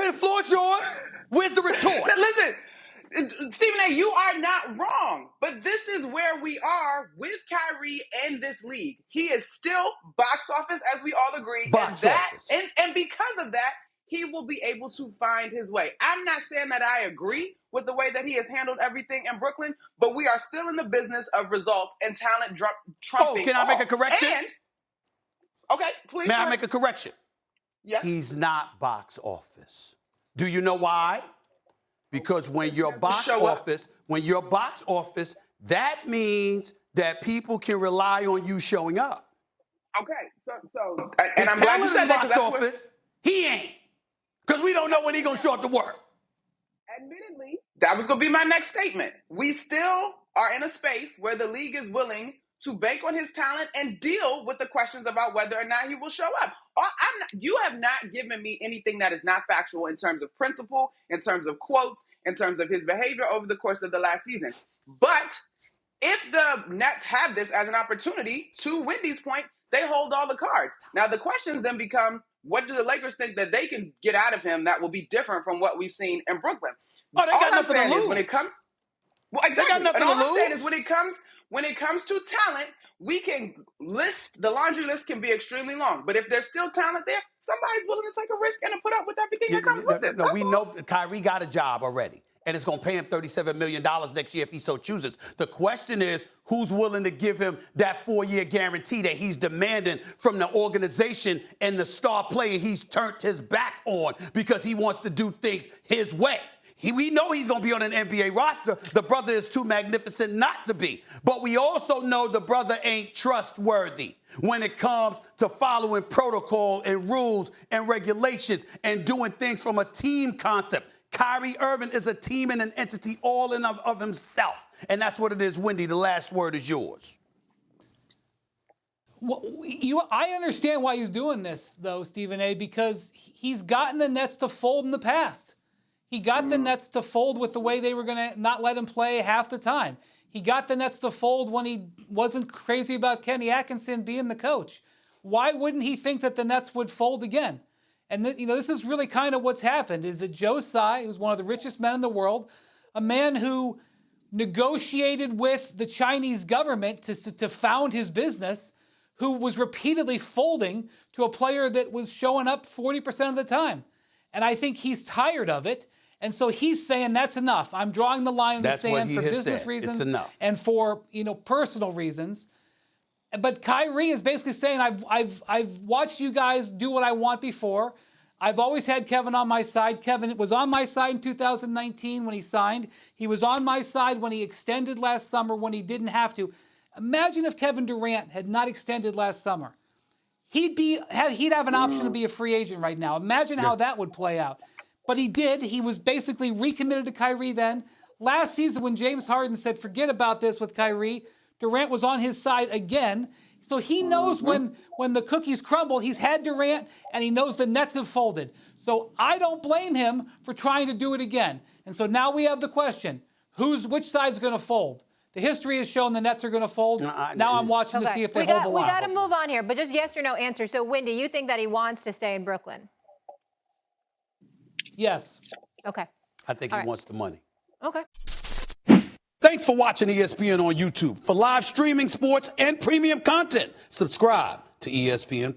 The floor's yours. Where's the retort? Listen, Stephen A., you are not wrong, but this is where we are with Kyrie and this league. He is still box office, as we all agree. Box and office. And because of that, he will be able to find his way. I'm not saying that I agree with the way that he has handled everything in Brooklyn, but we are still in the business of results and talent trumping. Oh, can I make a correction? Okay, please. May I make a correction? Yes. He's not box office. Do you know why? Because when you're box office, that means that people can rely on you showing up. Okay, so and I'm glad you said that, box office. He ain't, because we don't know when he's gonna show up to work. Admittedly, that was gonna be my next statement. We still are in a space where the league is willing to bank on his talent and deal with the questions about whether or not he will show up. You have not given me anything that is not factual in terms of principle, in terms of quotes, in terms of his behavior over the course of the last season. But if the Nets have this as an opportunity, to Wendy's point, they hold all the cards. Now, the questions then become, what do the Lakers think that they can get out of him that will be different from what we've seen in Brooklyn? Oh, they got nothing to lose. When it comes, well, exactly. They got nothing and all to I'm lose. saying is when it comes to talent, we can the laundry list can be extremely long. But if there's still talent there, somebody's willing to take a risk and to put up with everything that comes with it. No, we know Kyrie got a job already, and it's going to pay him $37 million next year if he so chooses. The question is, who's willing to give him that 4-year guarantee that he's demanding from the organization and the star player he's turned his back on because he wants to do things his way? We know he's going to be on an NBA roster. The brother is too magnificent not to be. But we also know the brother ain't trustworthy when it comes to following protocol and rules and regulations and doing things from a team concept. Kyrie Irving is a team and an entity all in of himself. And that's what it is, Wendy. The last word is yours. Well, I understand why he's doing this, though, Stephen A., because he's gotten the Nets to fold in the past. He got the Nets to fold with the way they were going to not let him play half the time. He got the Nets to fold when he wasn't crazy about Kenny Atkinson being the coach. Why wouldn't he think that the Nets would fold again? And this is really kind of what's happened, is that Joe Tsai, who's one of the richest men in the world, a man who negotiated with the Chinese government to found his business, who was repeatedly folding to a player that was showing up 40% of the time. And I think he's tired of it. And so he's saying that's enough. I'm drawing the line in the sand for business reasons and for personal reasons. But Kyrie is basically saying, I've watched you guys do what I want before. I've always had Kevin on my side. Kevin was on my side in 2019 when he signed. He was on my side when he extended last summer when he didn't have to. Imagine if Kevin Durant had not extended last summer. He'd have an option to be a free agent right now. Imagine how that would play out. But he did. He was basically recommitted to Kyrie then. Last season when James Harden said, forget about this with Kyrie, Durant was on his side again. So he knows when the cookies crumble, he's had Durant, and he knows the Nets have folded. So I don't blame him for trying to do it again. And so now we have the question, which side's going to fold? The history has shown the Nets are going to fold. Now I'm watching to see if they hold the line. We got to move on here, but just yes or no answer. So, Wendy, you think that he wants to stay in Brooklyn? Yes. Okay. I think he wants the money. Okay. Thanks for watching ESPN on YouTube. For live streaming, sports, and premium content, subscribe to ESPN+.